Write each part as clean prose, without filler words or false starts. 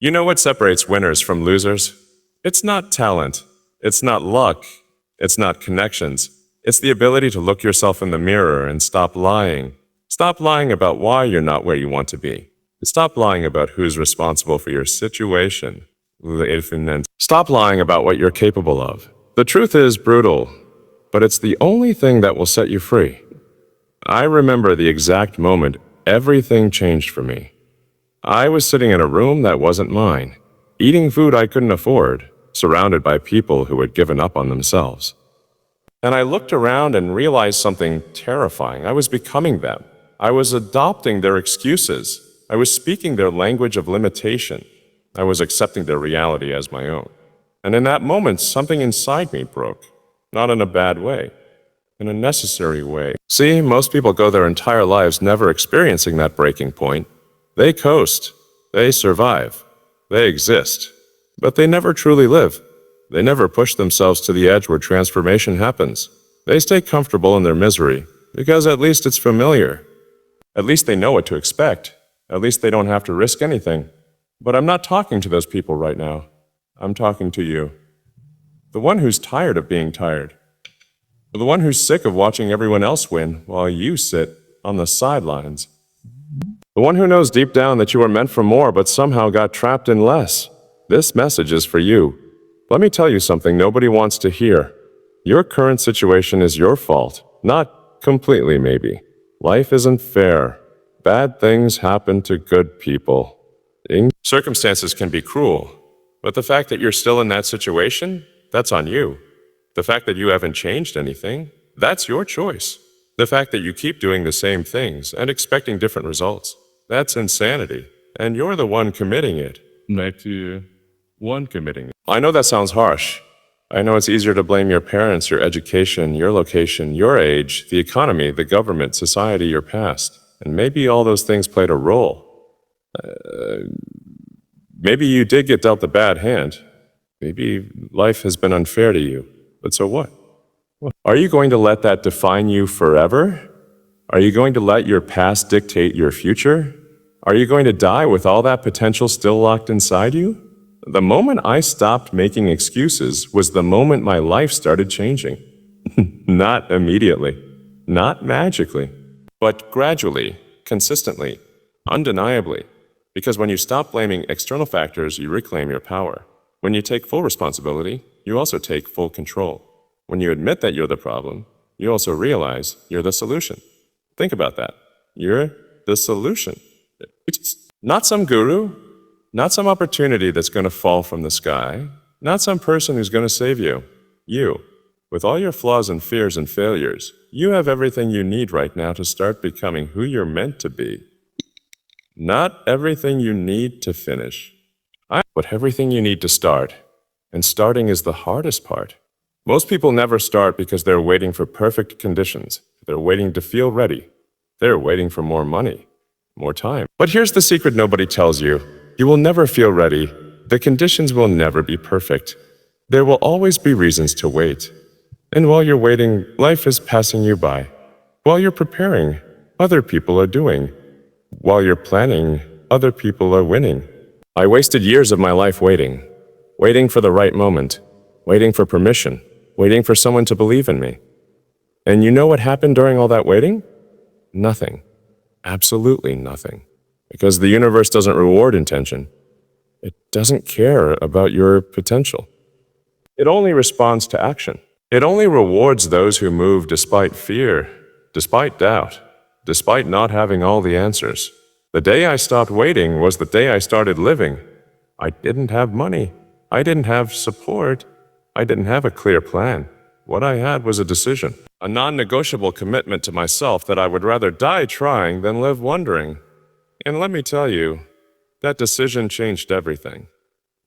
You know what separates winners from losers? It's not talent. It's not luck. It's not connections. It's the ability to look yourself in the mirror and stop lying. Stop lying about why you're not where you want to be. Stop lying about who's responsible for your situation. Stop lying about what you're capable of. The truth is brutal, but it's the only thing that will set you free. I remember the exact moment everything changed for me. I was sitting in a room that wasn't mine, eating food I couldn't afford, surrounded by people who had given up on themselves. And I looked around and realized something terrifying. I was becoming them. I was adopting their excuses. I was speaking their language of limitation. I was accepting their reality as my own. And in that moment, something inside me broke. Not in a bad way, in a necessary way. See, most people go their entire lives never experiencing that breaking point. They coast, they survive, they exist, but they never truly live. They never push themselves to the edge where transformation happens. They stay comfortable in their misery, because at least it's familiar. At least they know what to expect. At least they don't have to risk anything. But I'm not talking to those people right now. I'm talking to you. The one who's tired of being tired. The one who's sick of watching everyone else win while you sit on the sidelines. The one who knows deep down that you are meant for more but somehow got trapped in less. This message is for you. Let me tell you something nobody wants to hear. Your current situation is your fault. Not completely, maybe. Life isn't fair. Bad things happen to good people. Circumstances can be cruel, but the fact that you're still in that situation, that's on you. The fact that you haven't changed anything, that's your choice. The fact that you keep doing the same things and expecting different results, that's insanity. And you're the one committing it. I know that sounds harsh. I know it's easier to blame your parents, your education, your location, your age, the economy, the government, society, your past. And maybe all those things played a role. Maybe you did get dealt a bad hand. Maybe life has been unfair to you. But so what? Are you going to let that define you forever? Are you going to let your past dictate your future? Are you going to die with all that potential still locked inside you? The moment I stopped making excuses was the moment my life started changing. Not immediately, not magically, but gradually, consistently, undeniably. Because when you stop blaming external factors, you reclaim your power. When you take full responsibility, you also take full control. When you admit that you're the problem, you also realize you're the solution. Think about that. You're the solution. Not some guru, not some opportunity that's going to fall from the sky, not some person who's going to save you. You, with all your flaws and fears and failures, you have everything you need right now to start becoming who you're meant to be. Not everything you need to finish, but everything you need to start. And starting is the hardest part. Most people never start because they're waiting for perfect conditions. They're waiting to feel ready. They're waiting for more money, more time. But here's the secret nobody tells you. You will never feel ready. The conditions will never be perfect. There will always be reasons to wait. And while you're waiting, life is passing you by. While you're preparing, other people are doing. While you're planning, other people are winning. I wasted years of my life waiting for the right moment, waiting for permission, waiting for someone to believe in me. And you know what happened during all that waiting? Nothing. Absolutely nothing. Because the universe doesn't reward intention. It doesn't care about your potential. It only responds to action. It only rewards those who move despite fear, despite doubt, despite not having all the answers. The day I stopped waiting was the day I started living. I didn't have money. I didn't have support. I didn't have a clear plan. What I had was a decision, a non-negotiable commitment to myself that I would rather die trying than live wondering. And let me tell you, that decision changed everything.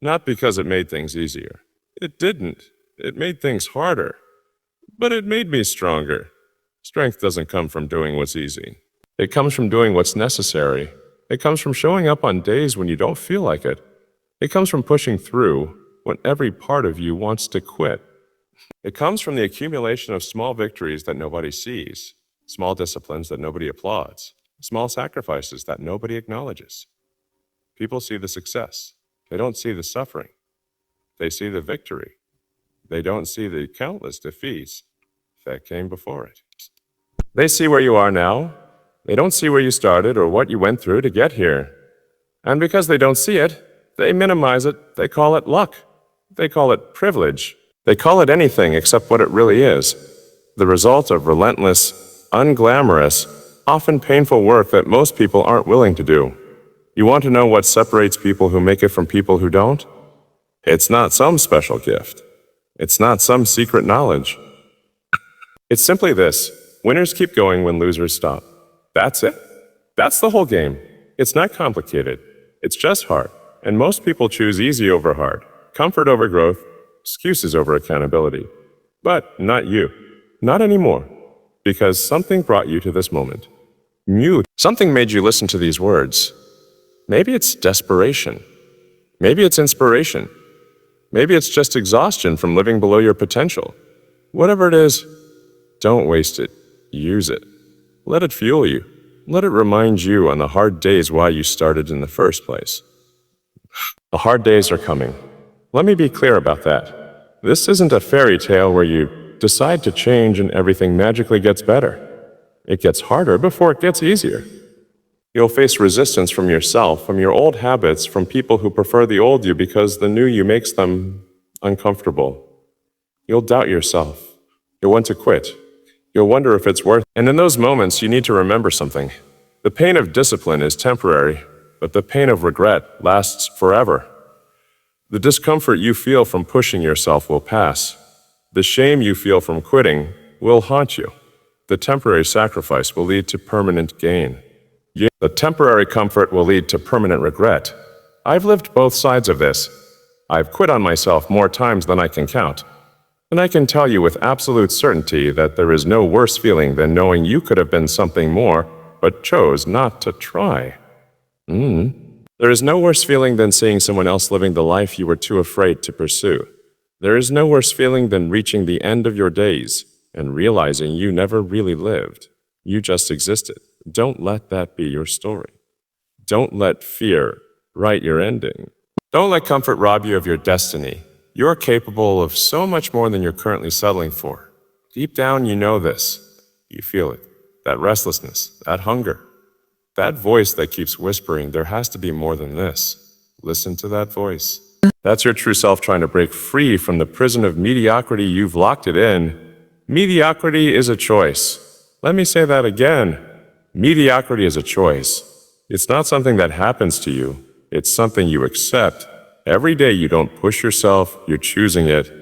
Not because it made things easier. It didn't. It made things harder. But it made me stronger. Strength doesn't come from doing what's easy. It comes from doing what's necessary. It comes from showing up on days when you don't feel like it. It comes from pushing through when every part of you wants to quit. It comes from the accumulation of small victories that nobody sees, small disciplines that nobody applauds, small sacrifices that nobody acknowledges. People see the success. They don't see the suffering. They see the victory. They don't see the countless defeats that came before it. They see where you are now. They don't see where you started or what you went through to get here. And because they don't see it, they minimize it. They call it luck. They call it privilege. They call it anything except what it really is. The result of relentless, unglamorous, often painful work that most people aren't willing to do. You want to know what separates people who make it from people who don't? It's not some special gift. It's not some secret knowledge. It's simply this: winners keep going when losers stop. That's it. That's the whole game. It's not complicated. It's just hard. And most people choose easy over hard, comfort over growth, excuses over accountability. But not you. Not anymore. Because something brought you to this moment. Something made you listen to these words. Maybe it's desperation. Maybe it's inspiration. Maybe it's just exhaustion from living below your potential. Whatever it is, don't waste it. Use it. Let it fuel you. Let it remind you on the hard days why you started in the first place. The hard days are coming. Let me be clear about that. This isn't a fairy tale where you decide to change and everything magically gets better. It gets harder before it gets easier. You'll face resistance from yourself, from your old habits, from people who prefer the old you because the new you makes them uncomfortable. You'll doubt yourself. You'll want to quit. You'll wonder if it's worth it. And in those moments, you need to remember something. The pain of discipline is temporary, but the pain of regret lasts forever. The discomfort you feel from pushing yourself will pass. The shame you feel from quitting will haunt you. The temporary sacrifice will lead to permanent gain. The temporary comfort will lead to permanent regret. I've lived both sides of this. I've quit on myself more times than I can count. And I can tell you with absolute certainty that there is no worse feeling than knowing you could have been something more, but chose not to try. There is no worse feeling than seeing someone else living the life you were too afraid to pursue. There is no worse feeling than reaching the end of your days and realizing you never really lived. You just existed. Don't let that be your story. Don't let fear write your ending. Don't let comfort rob you of your destiny. You're capable of so much more than you're currently settling for. Deep down, you know this. You feel it. That restlessness, that hunger, that voice that keeps whispering, there has to be more than this. Listen to that voice. That's your true self trying to break free from the prison of mediocrity you've locked it in. Mediocrity is a choice. Let me say that again. Mediocrity is a choice. It's not something that happens to you. It's something you accept. Every day you don't push yourself, you're choosing it.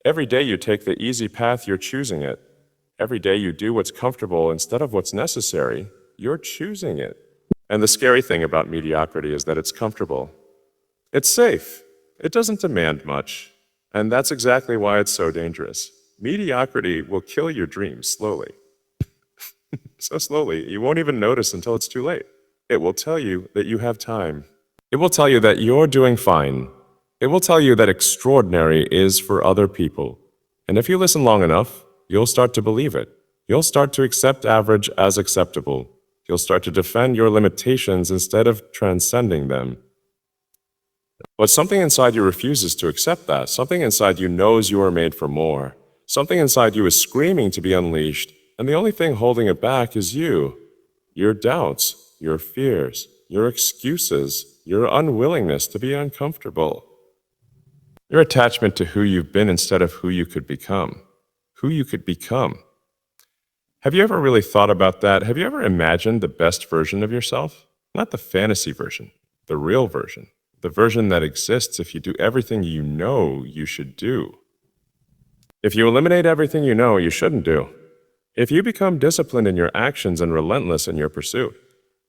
Every day you take the easy path, you're choosing it. Every day you do what's comfortable instead of what's necessary, you're choosing it. And the scary thing about mediocrity is that it's comfortable. It's safe. It doesn't demand much. And that's exactly why it's so dangerous. Mediocrity will kill your dreams slowly. So slowly, you won't even notice until it's too late. It will tell you that you have time. It will tell you that you're doing fine. It will tell you that extraordinary is for other people. And if you listen long enough, you'll start to believe it. You'll start to accept average as acceptable. You'll start to defend your limitations instead of transcending them. But something inside you refuses to accept that. Something inside you knows you are made for more. Something inside you is screaming to be unleashed. And the only thing holding it back is you. Your doubts, your fears, your excuses, your unwillingness to be uncomfortable. Your attachment to who you've been instead of who you could become. Who you could become. Have you ever really thought about that? Have you ever imagined the best version of yourself? Not the fantasy version, the real version. The version that exists if you do everything you know you should do. If you eliminate everything you know you shouldn't do. If you become disciplined in your actions and relentless in your pursuit,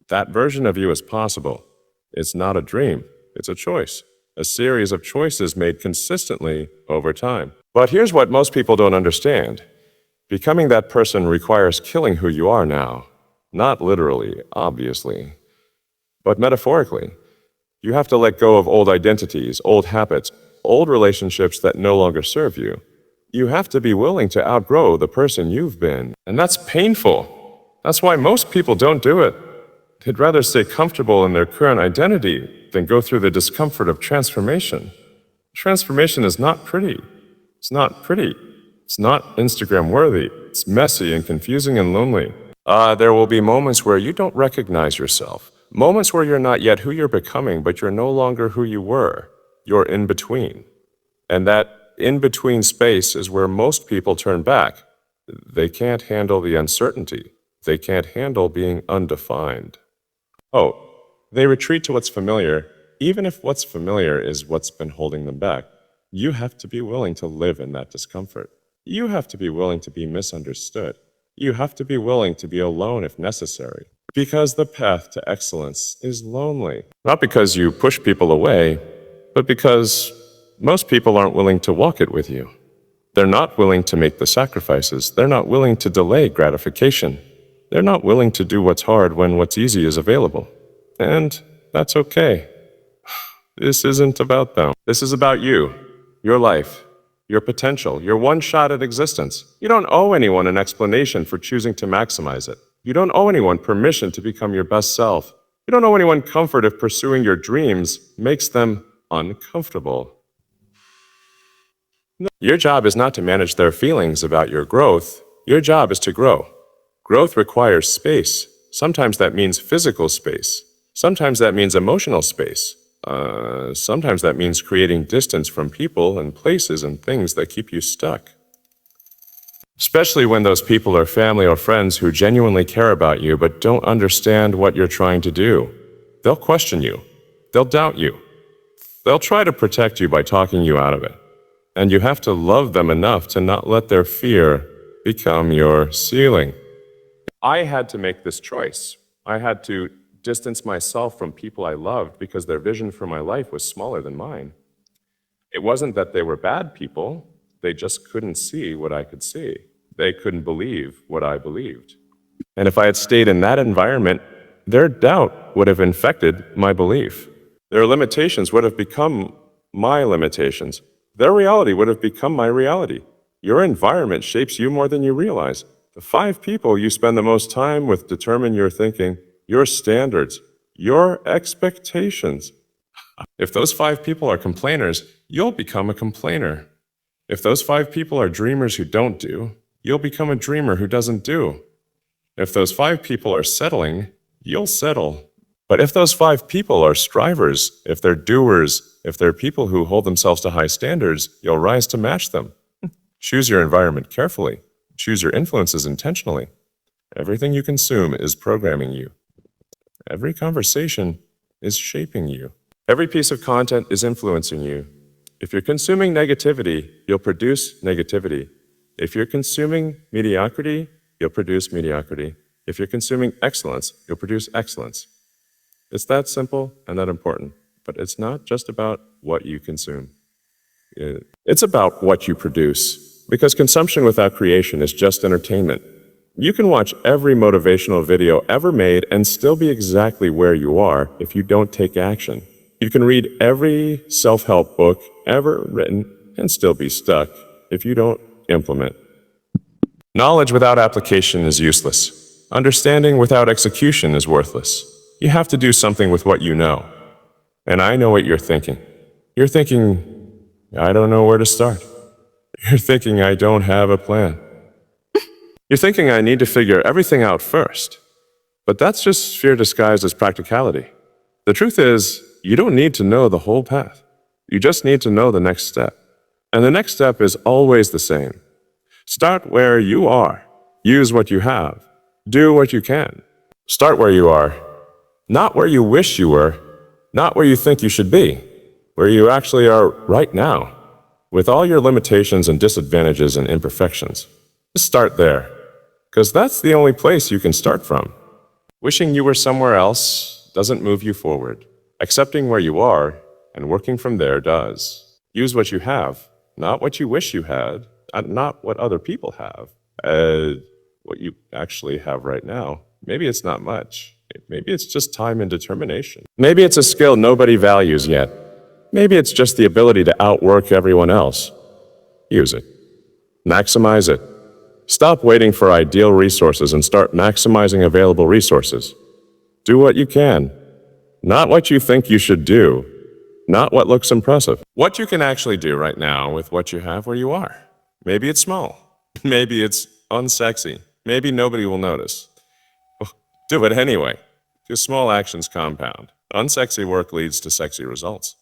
that version of you is possible. It's not a dream, it's a choice. A series of choices made consistently over time. But here's what most people don't understand. Becoming that person requires killing who you are now. Not literally, obviously, but metaphorically. You have to let go of old identities, old habits, old relationships that no longer serve you. You have to be willing to outgrow the person you've been. And that's painful. That's why most people don't do it. They'd rather stay comfortable in their current identity. than go through the discomfort of transformation. Transformation is not pretty. It's not pretty. It's not Instagram worthy. It's messy and confusing and lonely. There will be moments where you don't recognize yourself. Moments where you're not yet who you're becoming, but you're no longer who you were. You're in between. And that in-between space is where most people turn back. They can't handle the uncertainty. They can't handle being undefined. Oh, they retreat to what's familiar, even if what's familiar is what's been holding them back. You have to be willing to live in that discomfort. You have to be willing to be misunderstood. You have to be willing to be alone if necessary. Because the path to excellence is lonely. Not because you push people away, but because most people aren't willing to walk it with you. They're not willing to make the sacrifices. They're not willing to delay gratification. They're not willing to do what's hard when what's easy is available. And that's okay. This isn't about them. This is about you, your life, your potential, your one shot at existence. You don't owe anyone an explanation for choosing to maximize it. You don't owe anyone permission to become your best self. You don't owe anyone comfort if pursuing your dreams makes them uncomfortable. Your job is not to manage their feelings about your growth. Your job is to grow. Growth requires space. Sometimes that means physical space. Sometimes that means emotional space. Sometimes that means creating distance from people and places and things that keep you stuck. Especially when those people are family or friends who genuinely care about you but don't understand what you're trying to do. They'll question you. They'll doubt you. They'll try to protect you by talking you out of it. And you have to love them enough to not let their fear become your ceiling. I had to make this choice. I had to distance myself from people I loved because their vision for my life was smaller than mine. It wasn't that they were bad people. They just couldn't see what I could see. They couldn't believe what I believed. And if I had stayed in that environment, their doubt would have infected my belief. Their limitations would have become my limitations. Their reality would have become my reality. Your environment shapes you more than you realize. The 5 people you spend the most time with determine your thinking, your standards, your expectations. If those 5 people are complainers, you'll become a complainer. If those 5 people are dreamers who don't do, you'll become a dreamer who doesn't do. If those 5 people are settling, you'll settle. But if those 5 people are strivers, if they're doers, if they're people who hold themselves to high standards, you'll rise to match them. Choose your environment carefully. Choose your influences intentionally. Everything you consume is programming you. Every conversation is shaping you. Every piece of content is influencing you. If you're consuming negativity, you'll produce negativity. If you're consuming mediocrity, you'll produce mediocrity. If you're consuming excellence, you'll produce excellence. It's that simple and that important, but it's not just about what you consume. It's about what you produce, because consumption without creation is just entertainment. You can watch every motivational video ever made and still be exactly where you are if you don't take action. You can read every self-help book ever written and still be stuck if you don't implement. Knowledge without application is useless. Understanding without execution is worthless. You have to do something with what you know. And I know what you're thinking. You're thinking, I don't know where to start. You're thinking, I don't have a plan. You're thinking, I need to figure everything out first. But that's just fear disguised as practicality. The truth is, you don't need to know the whole path. You just need to know the next step. And the next step is always the same. Start where you are. Use what you have. Do what you can. Start where you are. Not where you wish you were. Not where you think you should be. Where you actually are right now. With all your limitations and disadvantages and imperfections. Just start there. Because that's the only place you can start from. Wishing you were somewhere else doesn't move you forward. Accepting where you are and working from there does. Use what you have, not what you wish you had, not what other people have. What you actually have right now. Maybe it's not much. Maybe it's just time and determination. Maybe it's a skill nobody values yet. Maybe it's just the ability to outwork everyone else. Use it. Maximize it. Stop waiting for ideal resources and start maximizing available resources. Do what you can. Not what you think you should do, not what looks impressive. What you can actually do right now with what you have where you are. Maybe it's small. Maybe it's unsexy. Maybe nobody will notice. Do it anyway. Because small actions compound. Unsexy work leads to sexy results.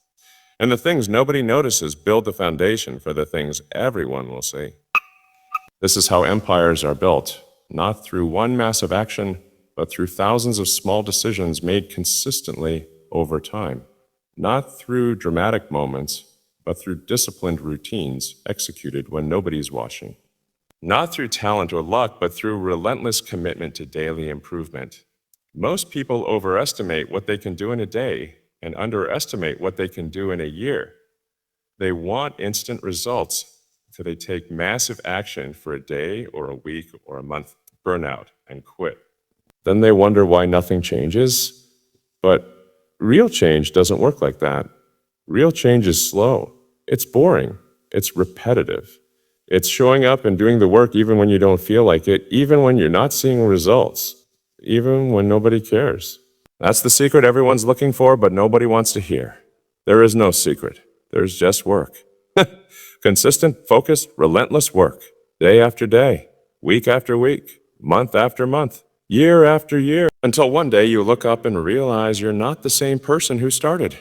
And the things nobody notices build the foundation for the things everyone will see. This is how empires are built, not through one massive action, but through thousands of small decisions made consistently over time. Not through dramatic moments, but through disciplined routines executed when nobody's watching. Not through talent or luck, but through relentless commitment to daily improvement. Most people overestimate what they can do in a day and underestimate what they can do in a year. They want instant results, so they take massive action for a day or a week or a month, burn out, and quit. Then they wonder why nothing changes. But real change doesn't work like that. Real change is slow. It's boring. It's repetitive. It's showing up and doing the work even when you don't feel like it, even when you're not seeing results, even when nobody cares. That's the secret everyone's looking for, but nobody wants to hear. There is no secret. There's just work. Consistent, focused, relentless work. Day after day, week after week, month after month, year after year, until one day you look up and realize you're not the same person who started.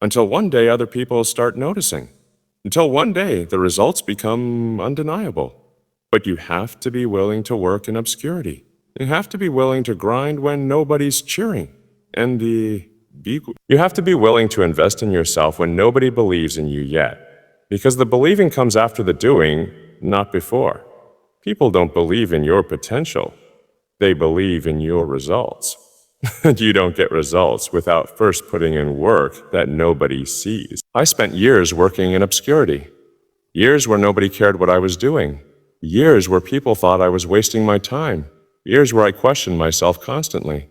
Until one day other people start noticing. Until one day the results become undeniable. But you have to be willing to work in obscurity. You have to be willing to grind when nobody's cheering. You have to be willing to invest in yourself when nobody believes in you yet. Because the believing comes after the doing, not before. People don't believe in your potential. They believe in your results. You don't get results without first putting in work that nobody sees. I spent years working in obscurity. Years where nobody cared what I was doing. Years where people thought I was wasting my time. Years where I questioned myself constantly.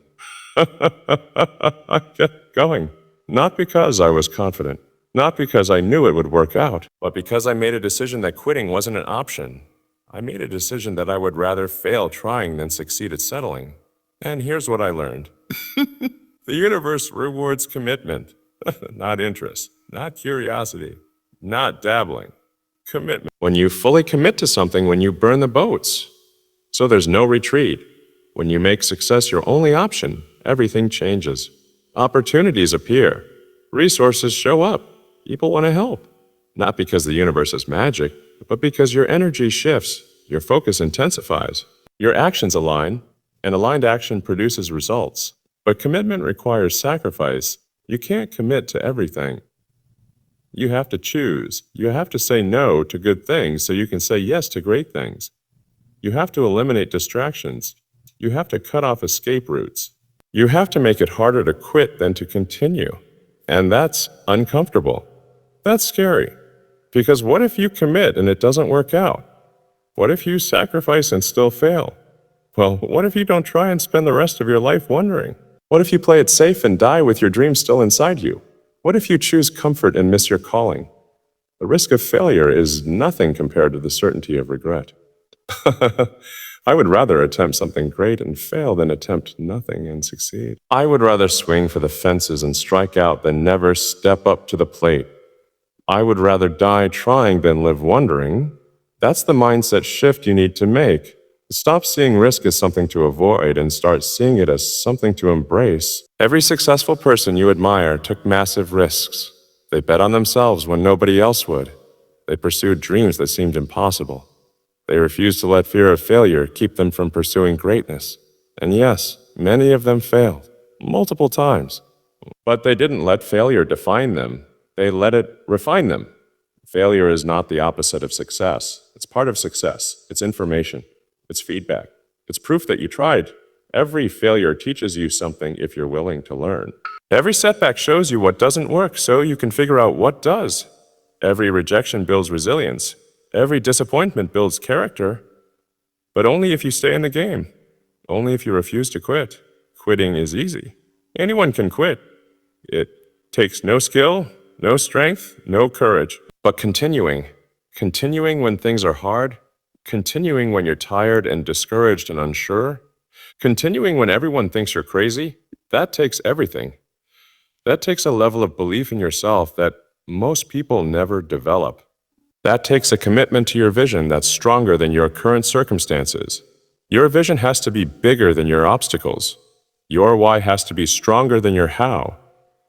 I kept going. Not because I was confident. Not because I knew it would work out, but because I made a decision that quitting wasn't an option. I made a decision that I would rather fail trying than succeed at settling. And here's what I learned. The universe rewards commitment, not interest, not curiosity, not dabbling. Commitment. When you fully commit to something, when you burn the boats. So there's no retreat. When you make success your only option, everything changes. Opportunities appear. Resources show up. People want to help. Not because the universe is magic, but because your energy shifts, your focus intensifies, your actions align, and aligned action produces results. But commitment requires sacrifice. You can't commit to everything. You have to choose. You have to say no to good things so you can say yes to great things. You have to eliminate distractions. You have to cut off escape routes. You have to make it harder to quit than to continue. And that's uncomfortable. That's scary. Because what if you commit and it doesn't work out? What if you sacrifice and still fail? Well, what if you don't try and spend the rest of your life wondering? What if you play it safe and die with your dreams still inside you? What if you choose comfort and miss your calling? The risk of failure is nothing compared to the certainty of regret. I would rather attempt something great and fail than attempt nothing and succeed. I would rather swing for the fences and strike out than never step up to the plate. I would rather die trying than live wondering. That's the mindset shift you need to make. Stop seeing risk as something to avoid and start seeing it as something to embrace. Every successful person you admire took massive risks. They bet on themselves when nobody else would. They pursued dreams that seemed impossible. They refused to let fear of failure keep them from pursuing greatness. And yes, many of them failed, multiple times. But they didn't let failure define them. They let it refine them. Failure is not the opposite of success. It's part of success. It's information. It's feedback. It's proof that you tried. Every failure teaches you something if you're willing to learn. Every setback shows you what doesn't work so you can figure out what does. Every rejection builds resilience. Every disappointment builds character. But only if you stay in the game. Only if you refuse to quit. Quitting is easy. Anyone can quit. It takes no skill, no strength, no courage. But continuing when things are hard, continuing when you're tired and discouraged and unsure, continuing when everyone thinks you're crazy, that takes everything. That takes a level of belief in yourself that most people never develop. That takes a commitment to your vision that's stronger than your current circumstances. Your vision has to be bigger than your obstacles. Your why has to be stronger than your how.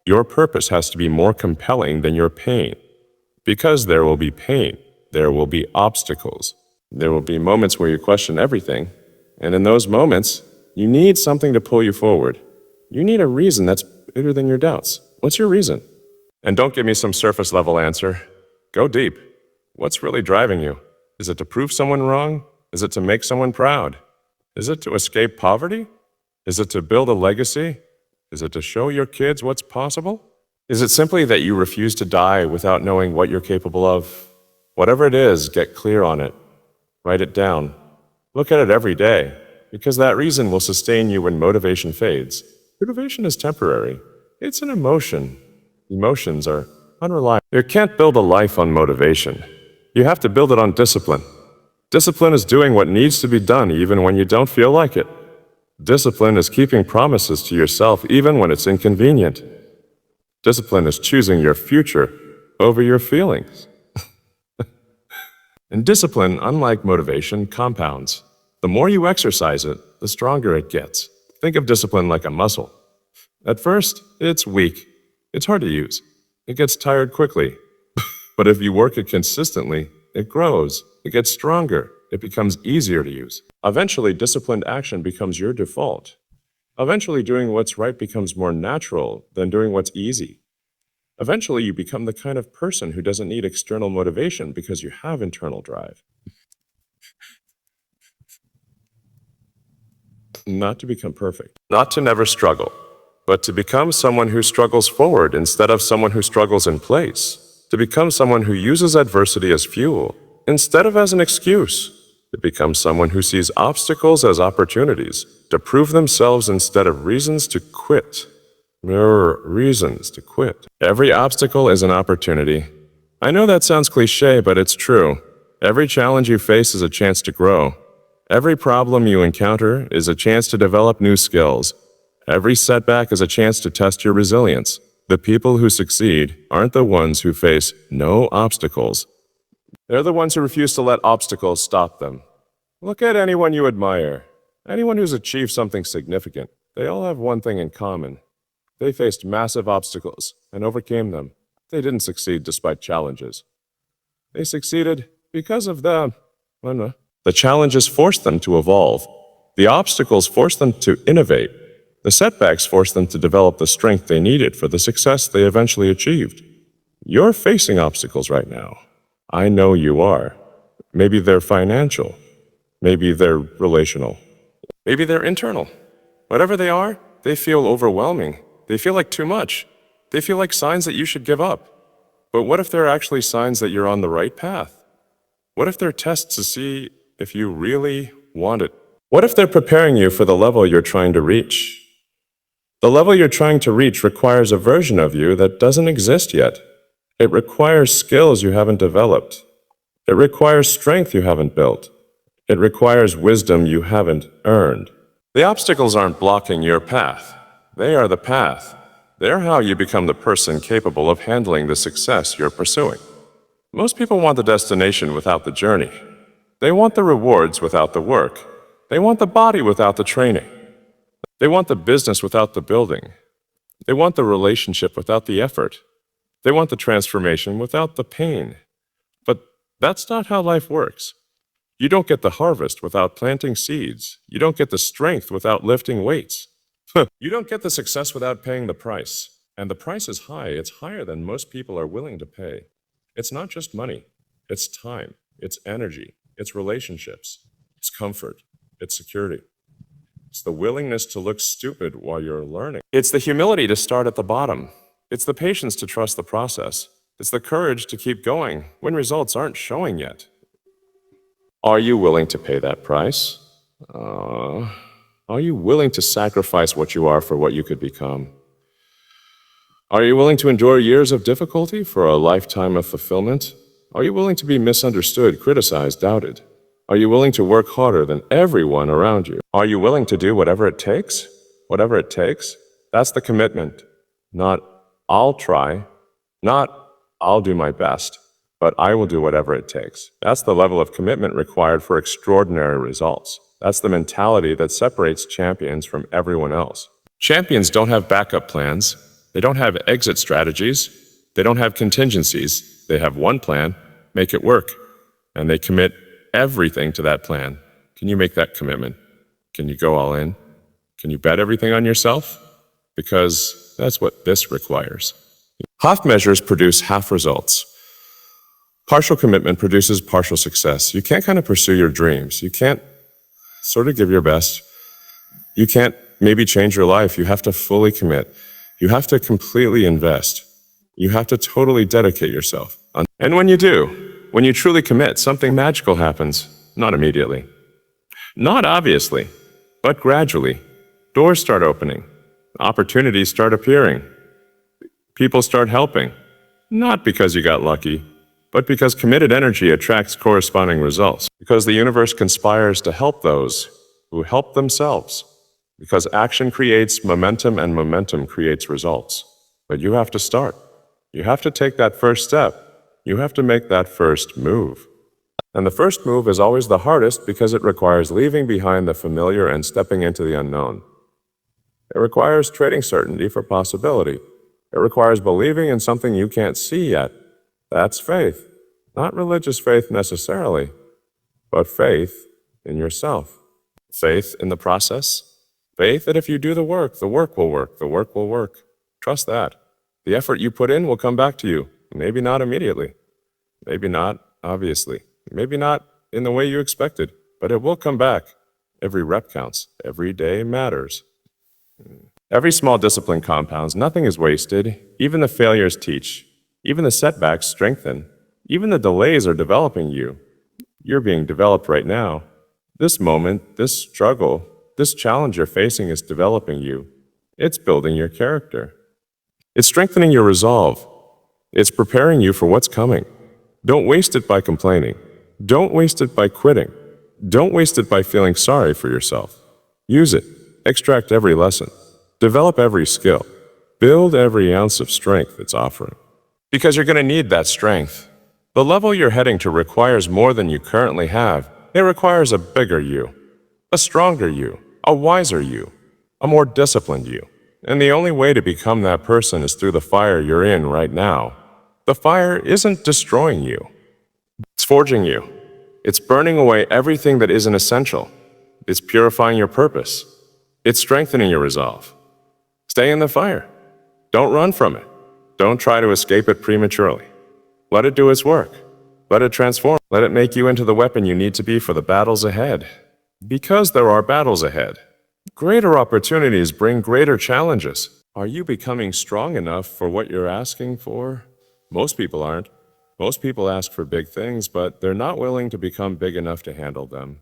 Your purpose has to be more compelling than your pain. Because there will be pain, there will be obstacles. There will be moments where you question everything, and in those moments, you need something to pull you forward. You need a reason that's bigger than your doubts. What's your reason? And don't give me some surface level answer. Go deep. What's really driving you? Is it to prove someone wrong? Is it to make someone proud? Is it to escape poverty? Is it to build a legacy? Is it to show your kids what's possible? Is it simply that you refuse to die without knowing what you're capable of? Whatever it is, get clear on it. Write it down. Look at it every day, because that reason will sustain you when motivation fades. Motivation is temporary. It's an emotion. Emotions are unreliable. You can't build a life on motivation. You have to build it on discipline. Discipline is doing what needs to be done even when you don't feel like it. Discipline is keeping promises to yourself even when it's inconvenient. Discipline is choosing your future over your feelings. And discipline, unlike motivation, compounds. The more you exercise it, the stronger it gets. Think of discipline like a muscle. At first, it's weak. It's hard to use. It gets tired quickly. But if you work it consistently, it grows. It gets stronger. It becomes easier to use. Eventually, disciplined action becomes your default. Eventually, doing what's right becomes more natural than doing what's easy. Eventually, you become the kind of person who doesn't need external motivation because you have internal drive. Not to become perfect. Not to never struggle, but to become someone who struggles forward instead of someone who struggles in place. To become someone who uses adversity as fuel instead of as an excuse. To become someone who sees obstacles as opportunities, to prove themselves instead of reasons to quit. Reasons to quit. Every obstacle is an opportunity. I know that sounds cliche, but it's true. Every challenge you face is a chance to grow. Every problem you encounter is a chance to develop new skills. Every setback is a chance to test your resilience. The people who succeed aren't the ones who face no obstacles. They're the ones who refuse to let obstacles stop them. Look at anyone you admire. Anyone who's achieved something significant. They all have one thing in common. They faced massive obstacles and overcame them. They didn't succeed despite challenges. They succeeded because of the challenges forced them to evolve. The obstacles forced them to innovate. The setbacks forced them to develop the strength they needed for the success they eventually achieved. You're facing obstacles right now. I know you are. Maybe they're financial. Maybe they're relational. Maybe they're internal. Whatever they are, they feel overwhelming. They feel like too much. They feel like signs that you should give up. But what if they're actually signs that you're on the right path? What if they're tests to see if you really want it? What if they're preparing you for the level you're trying to reach? The level you're trying to reach requires a version of you that doesn't exist yet. It requires skills you haven't developed. It requires strength you haven't built. It requires wisdom you haven't earned. The obstacles aren't blocking your path. They are the path. They're how you become the person capable of handling the success you're pursuing. Most people want the destination without the journey. They want the rewards without the work. They want the body without the training. They want the business without the building. They want the relationship without the effort. They want the transformation without the pain. But that's not how life works. You don't get the harvest without planting seeds. You don't get the strength without lifting weights. You don't get the success without paying the price. And the price is high. It's higher than most people are willing to pay. It's not just money. It's time. It's energy. It's relationships. It's comfort. It's security. It's the willingness to look stupid while you're learning. It's the humility to start at the bottom. It's the patience to trust the process. It's the courage to keep going when results aren't showing yet. Are you willing to pay that price? Are you willing to sacrifice what you are for what you could become? Are you willing to endure years of difficulty for a lifetime of fulfillment? Are you willing to be misunderstood, criticized, doubted? Are you willing to work harder than everyone around you? Are you willing to do whatever it takes? Whatever it takes? That's the commitment, not I'll try, not I'll do my best, but I will do whatever it takes. That's the level of commitment required for extraordinary results. That's the mentality that separates champions from everyone else. Champions don't have backup plans. They don't have exit strategies. They don't have contingencies. They have one plan, make it work. And they commit everything to that plan. Can you make that commitment? Can you go all in? Can you bet everything on yourself? Because that's what this requires. Half measures produce half results. Partial commitment produces partial success. You can't kind of pursue your dreams. You can't sort of give your best. You can't maybe change your life. You have to fully commit. You have to completely invest. You have to totally dedicate yourself. And when you do, when you truly commit, something magical happens. Not immediately. Not obviously, but gradually. Doors start opening. Opportunities start appearing. People start helping. Not because you got lucky, but because committed energy attracts corresponding results. Because the universe conspires to help those who help themselves. Because action creates momentum and momentum creates results. But you have to start. You have to take that first step. You have to make that first move. And the first move is always the hardest because it requires leaving behind the familiar and stepping into the unknown. It requires trading certainty for possibility. It requires believing in something you can't see yet. That's faith. Not religious faith necessarily, but faith in yourself. Faith in the process. Faith that if you do the work will work. The work will work. Trust that. The effort you put in will come back to you. Maybe not immediately. Maybe not, obviously. Maybe not in the way you expected, but it will come back. Every rep counts. Every day matters. Every small discipline compounds. Nothing is wasted. Even the failures teach. Even the setbacks strengthen. Even the delays are developing you. You're being developed right now. This moment, this struggle, this challenge you're facing is developing you. It's building your character. It's strengthening your resolve. It's preparing you for what's coming. Don't waste it by complaining. Don't waste it by quitting. Don't waste it by feeling sorry for yourself. Use it. Extract every lesson. Develop every skill. Build every ounce of strength it's offering. Because you're going to need that strength. The level you're heading to requires more than you currently have. It requires a bigger you, a stronger you, a wiser you, a more disciplined you. And the only way to become that person is through the fire you're in right now. The fire isn't destroying you. It's forging you. It's burning away everything that isn't essential. It's purifying your purpose. It's strengthening your resolve. Stay in the fire. Don't run from it. Don't try to escape it prematurely. Let it do its work. Let it transform. Let it make you into the weapon you need to be for the battles ahead. Because there are battles ahead. Greater opportunities bring greater challenges. Are you becoming strong enough for what you're asking for? Most people aren't. Most people ask for big things, but they're not willing to become big enough to handle them.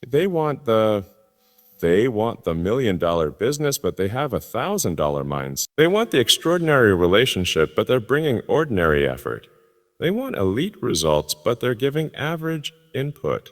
They want the $1 million business, but they have $1,000 minds. They want the extraordinary relationship, but they're bringing ordinary effort. They want elite results, but they're giving average input.